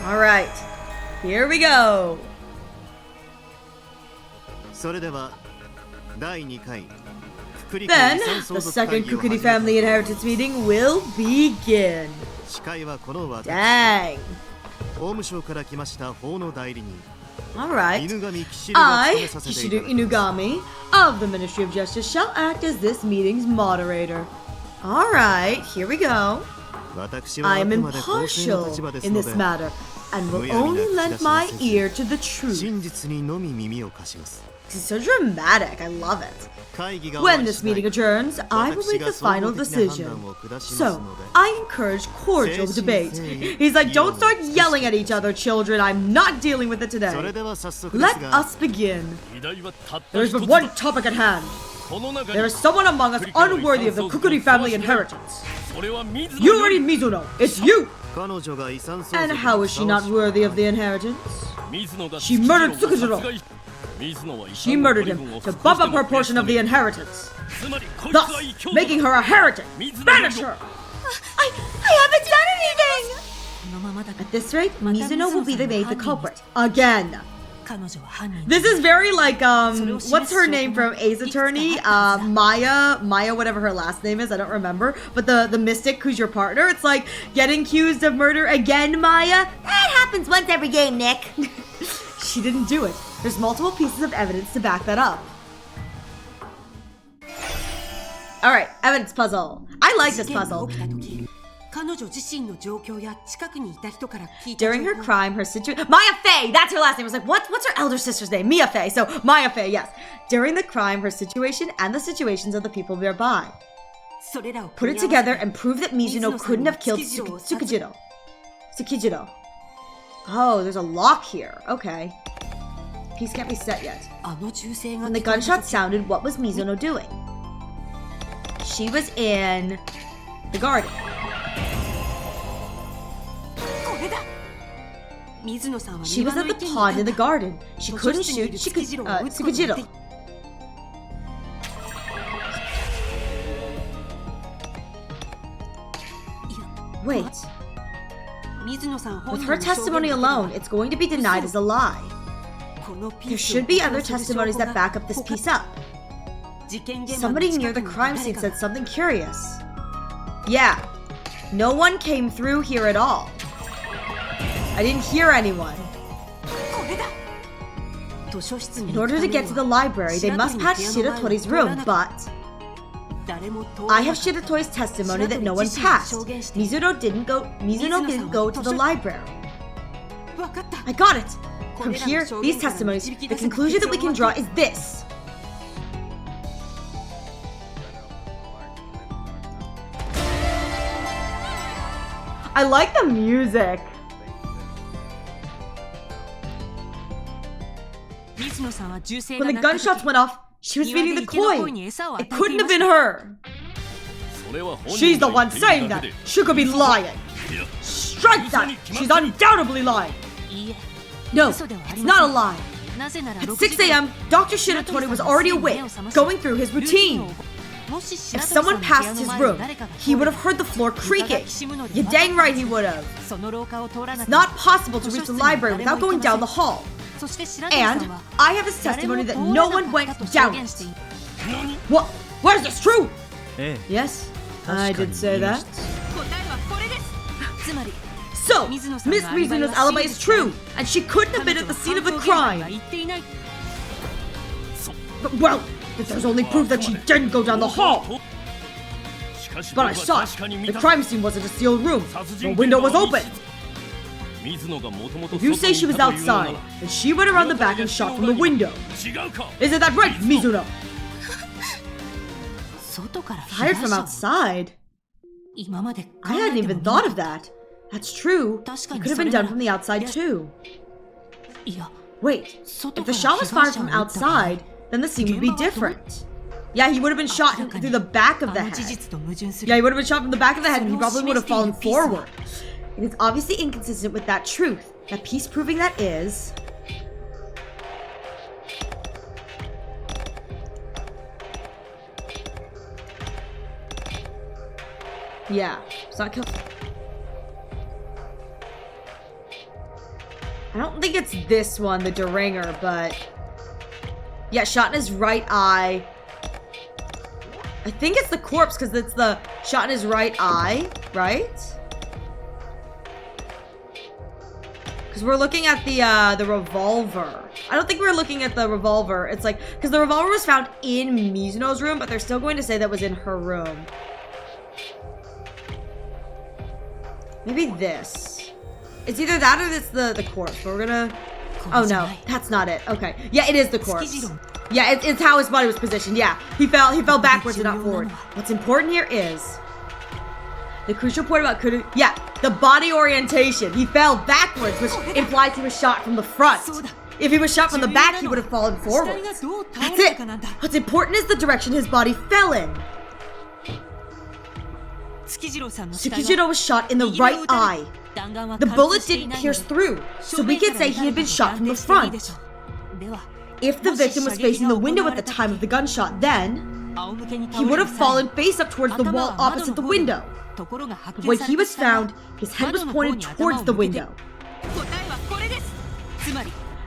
Alright, here we go. Then, the second Kukuri family inheritance meeting will begin. Dang. Alright, I, Kishiru Inugami, of the Ministry of Justice, shall act as this meeting's moderator. Alright, here we go. I am impartial in this matter, and will only lend my ear to the truth. This is so dramatic, I love it. When this meeting adjourns, I will make the final decision. So, I encourage cordial debate. He's like, don't start yelling at each other, children. I'm not dealing with it today. Let us begin. There is but one topic at hand. There is someone among us unworthy of the Kukuri family inheritance. You already Mizuno. It's you! And how is she not worthy of the inheritance? She murdered Tsukujiro. She murdered him to bump up her portion of the inheritance, thus making her a heretic. Banish her! I haven't done anything! At this rate, Mizuno will be made the culprit. Again! This is very like, what's her name from Ace Attorney? Maya, whatever her last name is, I don't remember. But the mystic who's your partner, it's like, getting accused of murder again, Maya? That happens once every game, Nick. She didn't do it. There's multiple pieces of evidence to back that up. Alright, evidence puzzle. I like this puzzle. During her crime, her situation... Maya Fey! That's her last name. I was like, what's her elder sister's name? Mia Fey. So, Maya Fey, yes. During the crime, her situation and the situations of the people nearby. Put it together and prove that Mizuno couldn't have killed Tsukijiro. Oh, there's a lock here. Okay. Piece can't be set yet. When the gunshot sounded, what was Mizuno doing? She was in the garden. She was at the pond in the garden. She couldn't shoot Tsukijiro. Wait. With her testimony alone, it's going to be denied as a lie. There should be other testimonies that back up this piece up. Somebody near the crime scene said something curious. Yeah, no one came through here at all. I didn't hear anyone. In order to get to the library, they must pass Shiratori's room, but... I have Shiratori's testimony that no one passed. Mizuno didn't go to the library. I got it! From here, these testimonies, the conclusion that we can draw is this. I like the music. When the gunshots went off, she was feeding the koi. It couldn't have been her. She's the one saying that. She could be lying. Strike that! She's undoubtedly lying. No, it's not a lie. At 6 a.m., Dr. Shiratori was already awake, going through his routine. If someone passed his room, he would have heard the floor creaking. You're dang right he would have. It's not possible to reach the library without going down the hall. And I have his testimony that no one went down it. What? What is this true? Yes, I did say that. So, Miss Mizuno's alibi is true, and she couldn't have been at the scene of the crime. Well, if there's only proof that she didn't go down the hall. But I saw it. The crime scene wasn't a sealed room. The window was open. If you say she was outside, then she went around the back and shot from the window. Isn't that right, Mizuno? Fired from outside? I hadn't even thought of that. That's true. It could have been done from the outside too. Wait, if the shot was fired from outside, then the scene would be different. Yeah, he would have been shot through the back of the head. Yeah, he would have been shot from the back of the head and he probably would have fallen forward. It is obviously inconsistent with that truth. That piece proving that is... Yeah, it's not killed. I don't think it's this one, the Deringer, but... Yeah, shot in his right eye. I think it's the corpse, because it's the shot in his right eye, right? Because we're looking at the revolver. I don't think we're looking at the revolver. It's like, because the revolver was found in Mizuno's room, but they're still going to say that was in her room. Maybe this. It's either that or it's the corpse. But we're gonna... Oh no, that's not it. Okay. Yeah, it is the corpse. Yeah, it's how his body was positioned. Yeah, he fell backwards and not forward. What's important here is the crucial point about the body orientation. He fell backwards, which implies he was shot from the front. If he was shot from the back, he would have fallen forward. That's it. What's important is the direction his body fell in. Tsukijiro was shot in the right eye. The bullet didn't pierce through, so we could say he had been shot from the front. If the victim was facing the window at the time of the gunshot, then he would have fallen face up towards the wall opposite the window. When he was found, his head was pointed towards the window.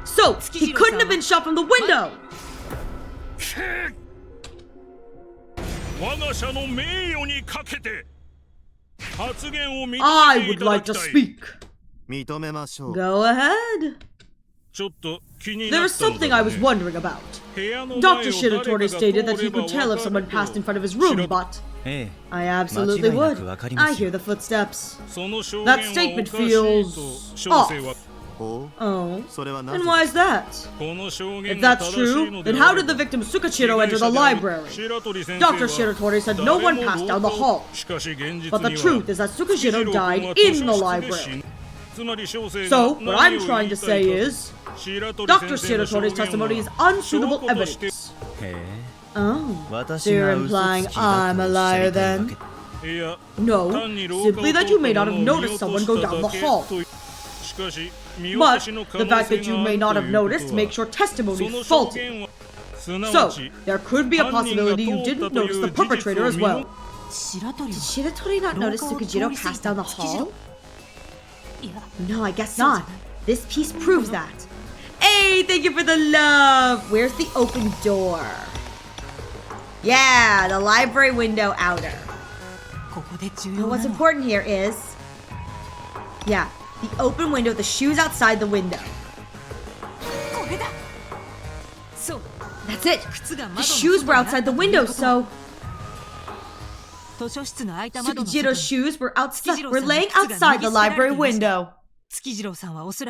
So, he couldn't have been shot from the window! I would like to speak. Go ahead. There is something I was wondering about. Dr. Shiratori stated that he could tell if someone passed in front of his room, but I absolutely would. I hear the footsteps. That statement feels off. Oh, and why is that? If that's true, then how did the victim Tsukijiro enter the library? Dr. Shiratori said no one passed down the hall. But the truth is that Tsukijiro died in the library. So, what I'm trying to say is, Dr. Shiratori's testimony is unsuitable evidence. Oh, so you're implying I'm a liar then? No, simply that you may not have noticed someone go down the hall. But the fact that you may not have noticed makes your testimony faulty. So, there could be a possibility you didn't notice the perpetrator as well. Did Shiratori not notice Tsukijiro pass down the hall? No, I guess not. This piece proves that. Hey, thank you for the love! Where's the open door? Yeah, the library window outer. But what's important here is... Yeah, the open window, the shoes outside the window. That's it! The shoes were outside the window, so... Tsukijiro's shoes were laying outside the library window.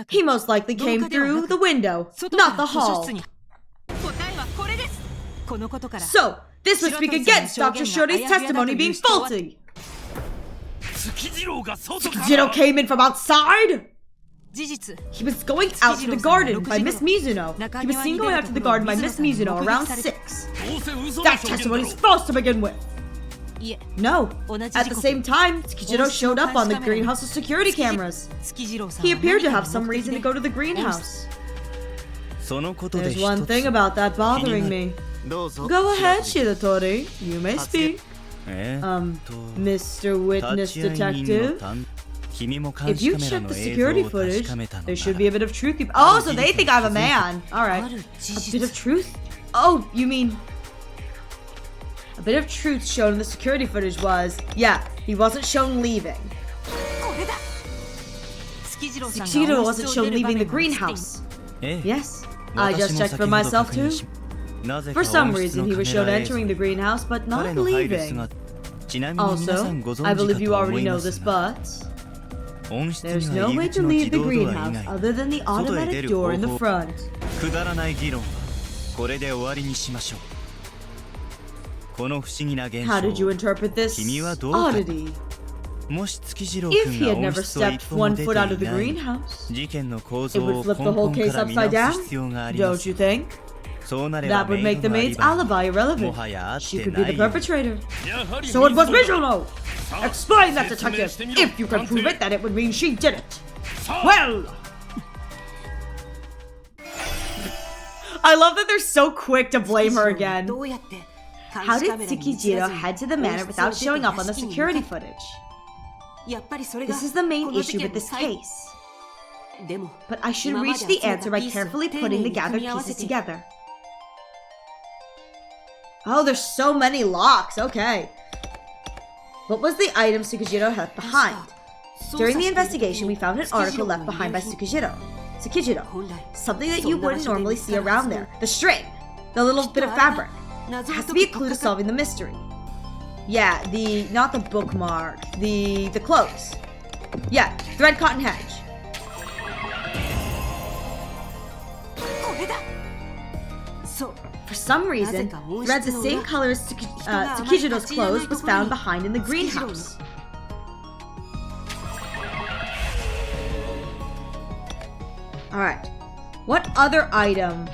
He most likely came through the window, not the hall. So, this would speak against Dr. Shori's testimony being faulty. Tsukijiro came in from outside? He was going out to the garden by Miss Mizuno. He was seen going out to the garden by Miss Mizuno around 6. That testimony is false to begin with. No. At the same time, Tsukijiro showed up on the greenhouse's security cameras. He appeared to have some reason to go to the greenhouse. There's one thing about that bothering me. Go ahead, Shiratori. You may speak. Mr. Witness Detective. If you check the security footage, there should be a bit of truth. Oh, so they think I'm a man. Alright. A bit of truth? Oh, you mean... A bit of truth shown in the security footage was, yeah, he wasn't shown leaving. Tsukijiro wasn't shown leaving the greenhouse. Yes, I just checked for myself too. For some reason, he was shown entering the greenhouse, but not leaving. Also, I believe you already know this, but... There's no way to leave the greenhouse other than the automatic door in the front. How did you interpret this oddity? If he had never stepped 1 foot out of the greenhouse, it would flip the whole case upside down, don't you think? That would make the maid's alibi irrelevant. She could be the perpetrator. So it was Mizuno! Explain that, detective! If you can prove it, then it would mean she did it! Well! I love that they're so quick to blame her again. How did Tsukijiro head to the manor without showing up on the security footage? This is the main issue with this case. But I should reach the answer by carefully putting the gathered pieces together. Oh, there's so many locks. Okay. What was the item Tsukijiro left behind? During the investigation, we found an article left behind by Tsukijiro. Something that you wouldn't normally see around there. The string. The little bit of fabric. It has to be a clue to solving the mystery. Yeah, not the bookmark. The clothes. Yeah, thread cotton hedge. For some reason, threads the same color as Tsukijiro's clothes was found behind in the greenhouse. Alright. What other item?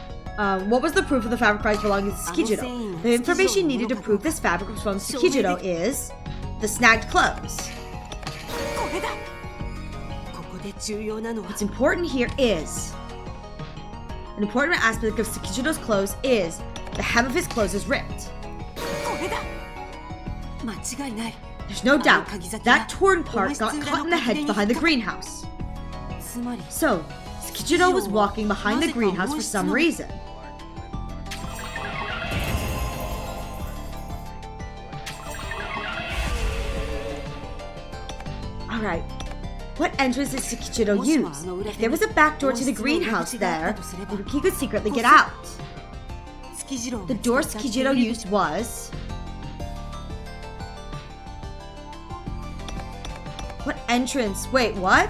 What was the proof of the fabric prize belonging to Tsukijiro? The information needed to prove this fabric was from Tsukijiro is the snagged clothes. What's important here is an important aspect of Tsukijiro's clothes is the hem of his clothes is ripped. There's no doubt that torn part got caught in the hedge behind the greenhouse. So, Tsukijiro was walking behind the greenhouse for some reason. Alright. What entrance did Tsukijiro use? If there was a back door to the greenhouse there, he could secretly get out. The door Tsukijiro used was... What entrance? Wait, what?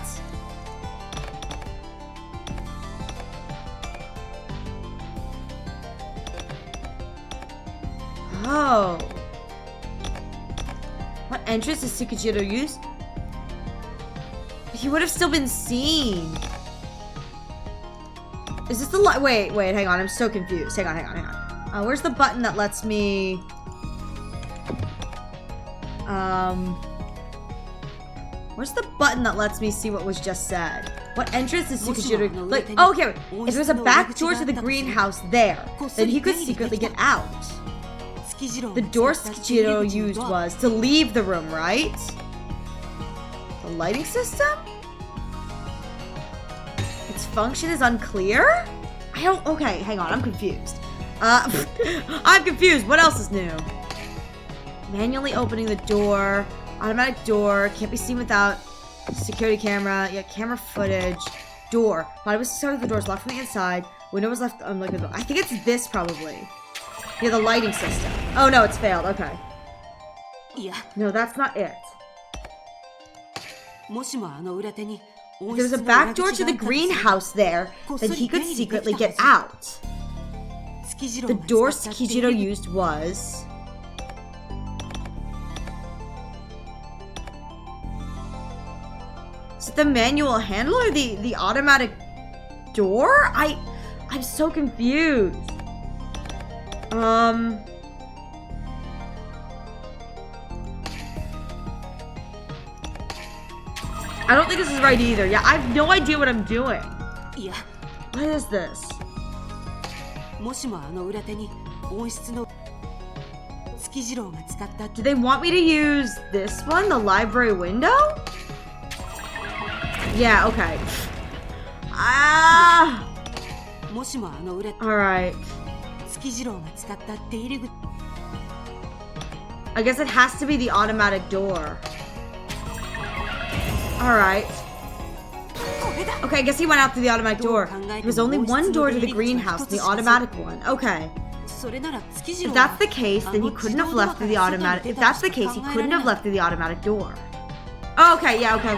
Oh. What entrance did Tsukijiro use? He would have still been seen. Is this the light? Wait, hang on. I'm so confused. Hang on. Where's the button that lets me... Where's the button that lets me see what was just said? What entrance is Tsukijiro... Like, oh, okay, wait. If there was a back door to the greenhouse there, then he could secretly get out. The door Tsukijiro used was to leave the room, right? The lighting system? Its function is unclear? Okay, hang on, I'm confused. I'm confused. What else is new? Manually opening the door. Automatic door. Can't be seen without security camera. Yeah, camera footage. Door. Body was started. The door's locked from the inside. Window was left unlocked. I think it's this probably. Yeah, the lighting system. Oh no, it's failed. Okay. No, that's not it. If there was a back door to the greenhouse there, then he could secretly get out. The door Tsukijiro used was... Is it the manual handle or the automatic door? I'm so confused. I don't think this is right either. Yeah, I have no idea what I'm doing. What is this? Do they want me to use this one? The library window? Yeah, okay. Alright. I guess it has to be the automatic door. Alright. Okay, I guess he went out through the automatic door. There was only one door to the greenhouse, the automatic one. Okay. If that's the case, then he couldn't have left through the automatic... If that's the case, he couldn't have left through the automatic door. Oh, okay, yeah, okay.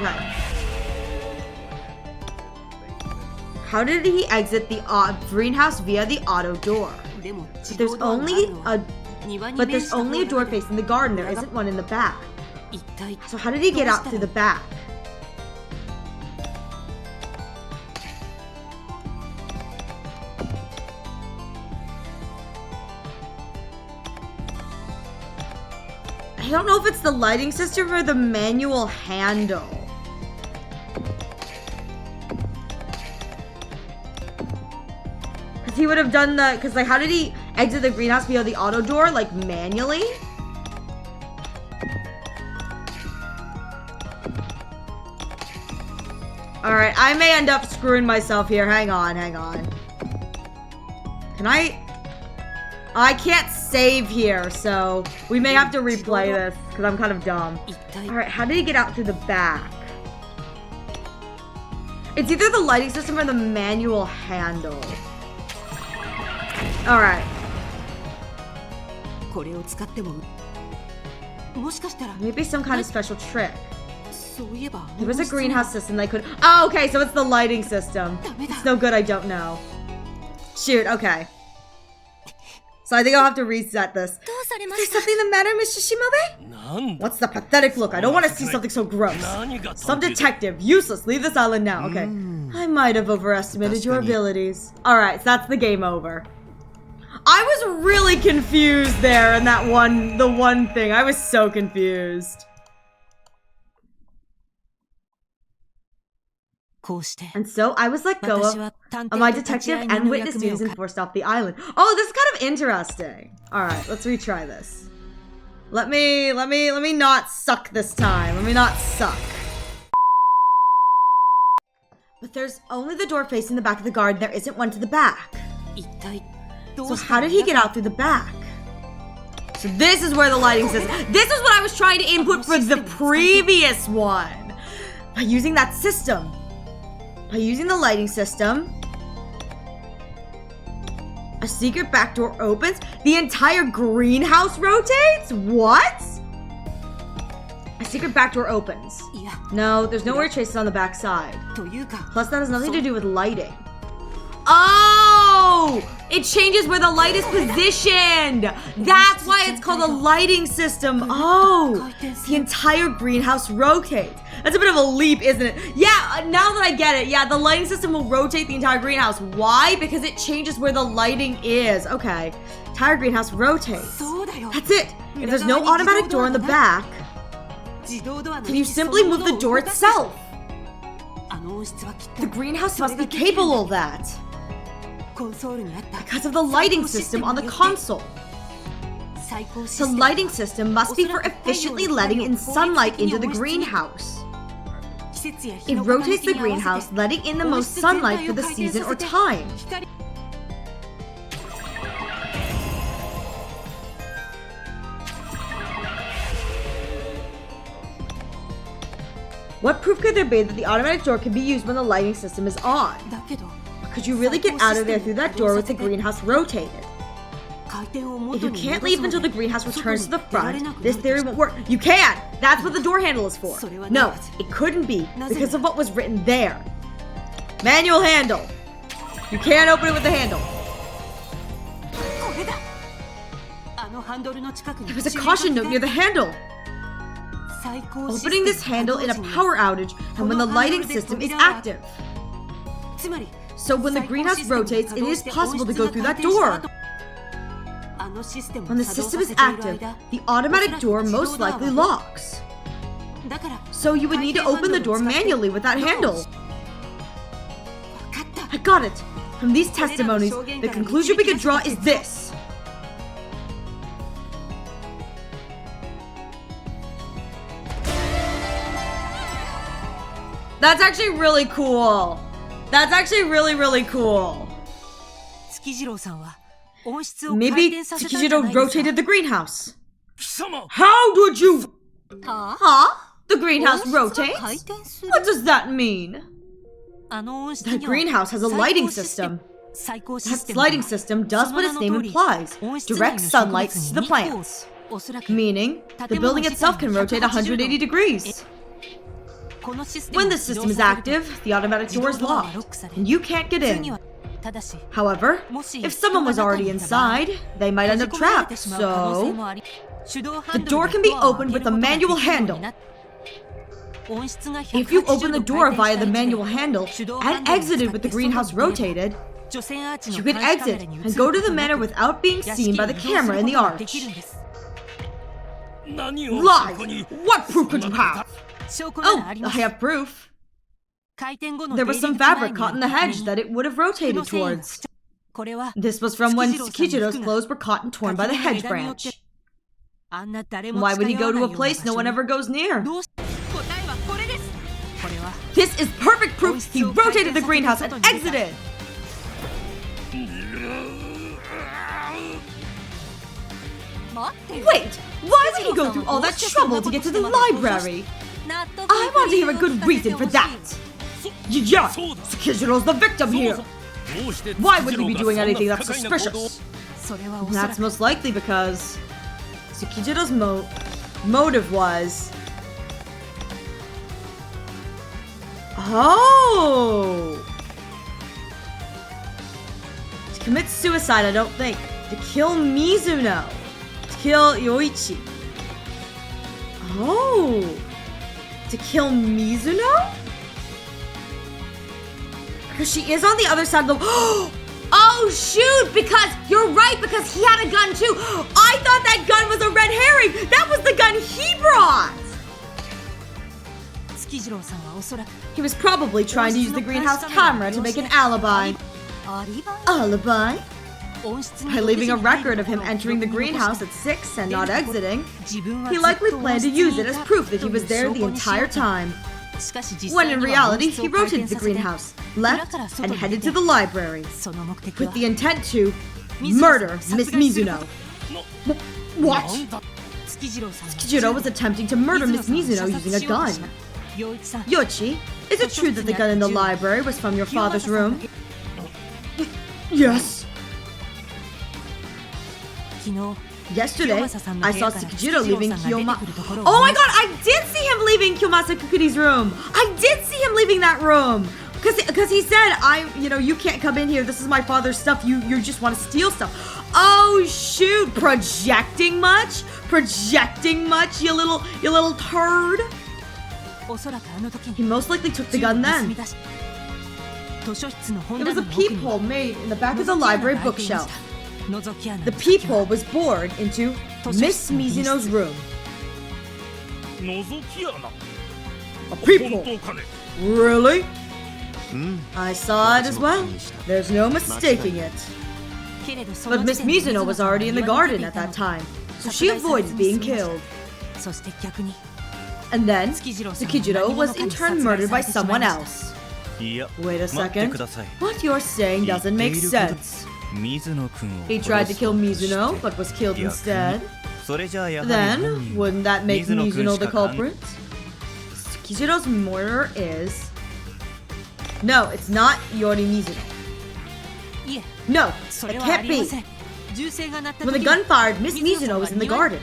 How did he exit the greenhouse via the auto door? But there's only a door facing the garden. There isn't one in the back. So how did he get out through the back? I don't know if it's the lighting system or the manual handle. Because he would have done the... Because, like, how did he exit the greenhouse via the auto door? Like, manually? Alright, I may end up screwing myself here. Hang on. Can I can't save here, so we may have to replay this, because I'm kind of dumb. Alright, how did he get out through the back? It's either the lighting system or the manual handle. Alright. Maybe some kind of special trick. There was a greenhouse system they could... Oh, okay, so it's the lighting system. It's no good, I don't know. Shoot, okay. So I think I'll have to reset this. Is there something the matter, Mr. Shimobe? What's the pathetic look? I don't want to see something so gross. Some detective. Useless. Leave this island now. Okay. I might have overestimated your abilities. Alright, so that's the game over. I was really confused there in that the one thing. I was so confused. And so I was let go of my detective and witness duties and forced off the island. Oh, this is kind of interesting. All right, let's retry this. Let me not suck this time. Let me not suck. But there's only the door facing the back of the garden. There isn't one to the back. So how did he get out through the back? So this is where the lighting system. This is what I was trying to input for the previous one. By using that system. By using the lighting system, a secret back door opens. The entire greenhouse rotates? What? A secret back door opens. No, there's no air traces on the back side. Plus, that has nothing to do with lighting. Oh! It changes where the light is positioned. That's why it's called a lighting system. Oh, the entire greenhouse rotates. That's a bit of a leap, isn't it? Yeah, now that I get it, yeah, the lighting system will rotate the entire greenhouse. Why? Because it changes where the lighting is. Okay, entire greenhouse rotates. That's it. If there's no automatic door in the back, then you simply move the door itself. The greenhouse must be capable of that. Because of the lighting system on the console. The lighting system must be for efficiently letting in sunlight into the greenhouse. It rotates the greenhouse, letting in the most sunlight for the season or time. What proof could there be that the automatic door can be used when the lighting system is on? Could you really get out of there through that door with the greenhouse rotated? If you can't leave until the greenhouse returns to the front, this theory won't work. You can! That's what the door handle is for. No, it couldn't be because of what was written there. Manual handle. You can't open it with the handle. There was a caution note near the handle. Opening this handle in a power outage and when the lighting system is active. So when the greenhouse rotates, it is possible to go through that door. When the system is active, the automatic door most likely locks. So you would need to open the door manually with that handle. I got it. From these testimonies, the conclusion we can draw is this. That's actually really cool. That's actually really, really cool. Maybe Tsukijiro rotated the greenhouse. How did you... Huh? The greenhouse rotates? What does that mean? The greenhouse has a lighting system. That lighting system does what its name implies. Directs sunlight to the plants. Meaning, the building itself can rotate 180 degrees. When the system is active, the automatic door is locked, and you can't get in. However, if someone was already inside, they might end up trapped, so... The door can be opened with a manual handle. If you open the door via the manual handle and exited with the greenhouse rotated, you could exit and go to the manor without being seen by the camera in the arch. Lies! What proof could you have? Oh, I have proof. There was some fabric caught in the hedge that it would have rotated towards. This was from when Tsukijiro's clothes were caught and torn by the hedge branch. Why would he go to a place no one ever goes near? This is perfect proof he rotated the greenhouse and exited! Wait! Why would he go through all that trouble to get to the library? I want to hear a good reason for that! Yeah! Tsukijiro's the victim here! Why would he be doing anything that's suspicious? That's most likely because Tsukijiro's motive was... Oh! To commit suicide, I don't think. To kill Mizuno. To kill Yoichi. Oh! To kill Mizuno? Because she is on the other side of the... Oh, shoot! Because, you're right, because he had a gun too! I thought that gun was a red herring! That was the gun he brought! He was probably trying to use the greenhouse camera to make an alibi. Alibi? By leaving a record of him entering the greenhouse at 6 and not exiting, he likely planned to use it as proof that he was there the entire time. When in reality, he rotated the greenhouse, left, and headed to the library, with the intent to murder Miss Mizuno. What? Tsukijiro was attempting to murder Miss Mizuno using a gun. Yoichi, is it true that the gun in the library was from your father's room? Yes. Yesterday, I saw Tsukijiro leaving Kiyomasa. Oh my god, I did see him leaving Kiyomasa Kukuri's room! I did see him leaving that room! Because he said, you can't come in here, this is my father's stuff, you just want to steal stuff. Oh shoot, projecting much? Projecting much, you little turd? He most likely took the gun then. There was a peephole made in the back of the library bookshelf. The peephole was bored into Miss Mizuno's room. A peephole? Really? I saw it as well. There's no mistaking it. But Miss Mizuno was already in the garden at that time, so she avoided being killed. And then, Tsukijiro was in turn murdered by someone else. Wait a second. What you're saying doesn't make sense. He tried to kill Mizuno, but was killed instead. Then, wouldn't that make Mizuno the culprit? Tsukijiro's murder is... No, it's not Yori Mizuno. No, it can't be. When the gun fired, Miss Mizuno was in the garden.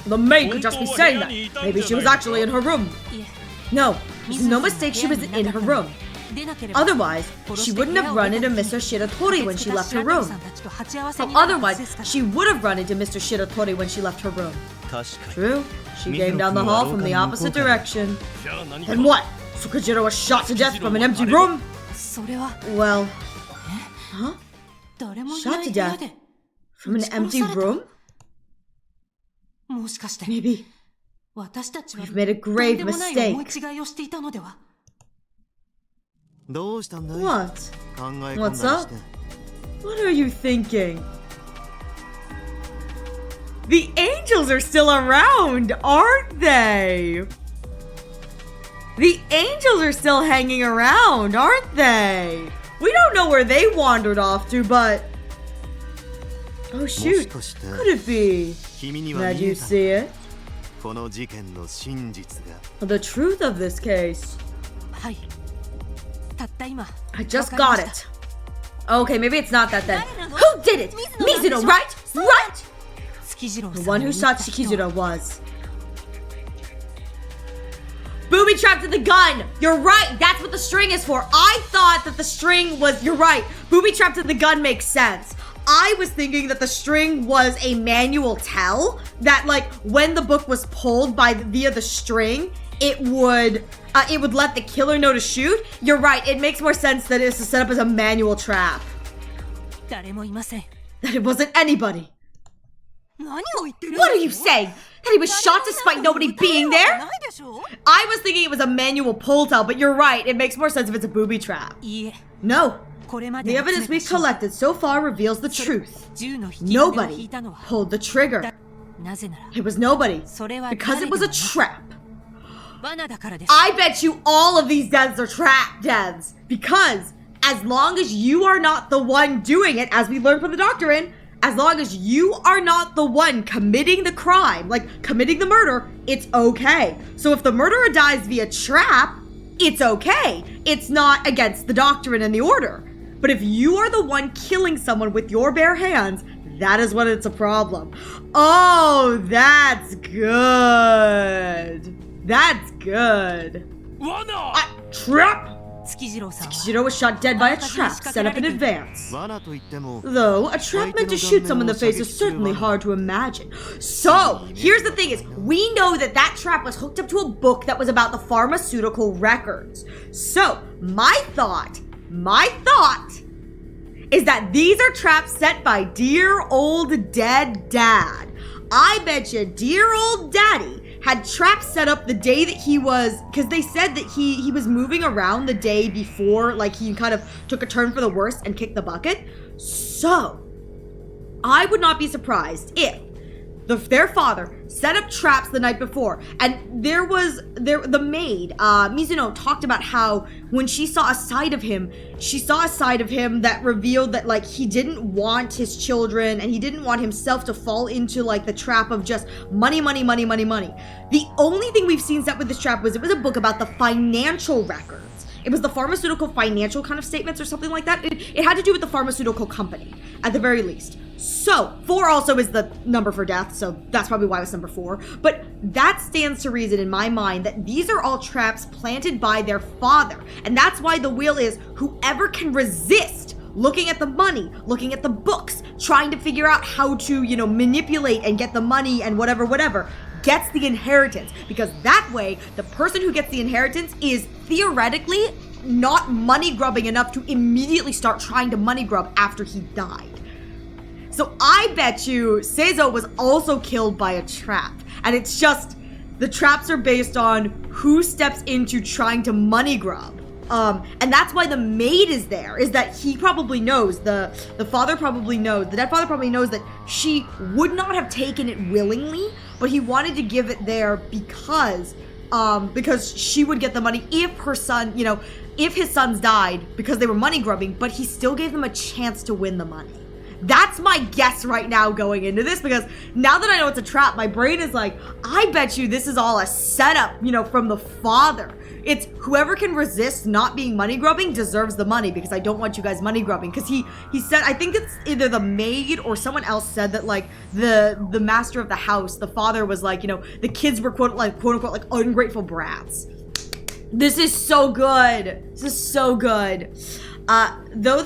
The maid could just be saying that. Maybe she was actually in her room. No, there's no mistake, she was in her room. Otherwise, she wouldn't have run into Mr. Shiratori when she left her room. So otherwise, she would have run into Mr. Shiratori when she left her room. True, she came down the hall from the opposite direction. And what? Tsukijiro was shot to death from an empty room? Well... Huh? Shot to death? From an empty room? Maybe we've made a grave mistake. What? What's up? What are you thinking? The angels are still around, aren't they? The angels are still hanging around, aren't they? We don't know where they wandered off to, but... Oh shoot, could it be that you see it? The truth of this case. I just got it. Okay, maybe it's not that then. Who did it? Mizuno, right? Right? The one who shot Tsukijiro was. Booby trapped in the gun! You're right! That's what the string is for! I thought that the string was... You're right! Booby trapped in the gun makes sense. I was thinking that the string was a manual tell. That, like, when the book was pulled via the string, it would let the killer know to shoot. You're right. It makes more sense that it's set up as a manual trap. That it wasn't anybody. What are you saying? That he was shot despite nobody being there? I was thinking it was a manual pull tell, but you're right. It makes more sense if it's a booby trap. No. The evidence we've collected so far reveals the truth. Nobody pulled the trigger. It was nobody, because it was a trap. I bet you all of these deaths are trap deaths. Because as long as you are not the one doing it, as we learned from the doctrine, as long as you are not the one committing the crime, like committing the murder, it's okay. So if the murderer dies via trap, it's okay. It's not against the doctrine and the order. But if you are the one killing someone with your bare hands, that is when it's a problem. Oh, that's good. That's good. Trap! Tsukijiro was shot dead by a trap set up in advance. Though, a trap meant to shoot someone in the face is certainly hard to imagine. So, here's the thing is, we know that that trap was hooked up to a book that was about the pharmaceutical records. So, my thought is that these are traps set by dear old dead dad. I bet you dear old daddy had traps set up the day that he was, because they said that he was moving around the day before, like he kind of took a turn for the worse and kicked the bucket. So, I would not be surprised if their father set up traps the night before, and the maid, Mizuno, talked about how when she saw a side of him that revealed that like he didn't want his children and he didn't want himself to fall into like the trap of just money. The only thing we've seen set with this trap was it was a book about the financial records. It was the pharmaceutical financial kind of statements or something like that. It had to do with the pharmaceutical company, at the very least. So, 4 also is the number for death, so that's probably why it was number 4. But that stands to reason in my mind that these are all traps planted by their father. And that's why the wheel is whoever can resist looking at the money, looking at the books, trying to figure out how to, manipulate and get the money and whatever, gets the inheritance. Because that way, the person who gets the inheritance is theoretically not money grubbing enough to immediately start trying to money grub after he died. So I bet you Seizo was also killed by a trap. And it's just, the traps are based on who steps into trying to money grub. And that's why the maid is there, is that he probably knows, the dead father probably knows that she would not have taken it willingly, but he wanted to give it there because she would get the money if her son, if his sons died because they were money grubbing, but he still gave them a chance to win the money. That's my guess right now going into this, because now that I know it's a trap, my brain is like, I bet you this is all a setup, from the father. It's whoever can resist not being money grubbing deserves the money, because I don't want you guys money grubbing. Because he said, I think it's either the maid or someone else said that like the master of the house, the father was like, the kids were quote unquote like ungrateful brats. This is so good. Though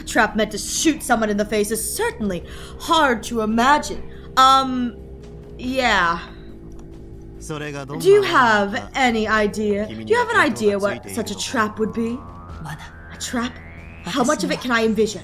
trap meant to shoot someone in the face is certainly hard to imagine. Yeah. Do you have any idea? Do you have an idea what such a trap would be? A trap? How much of it can I envision?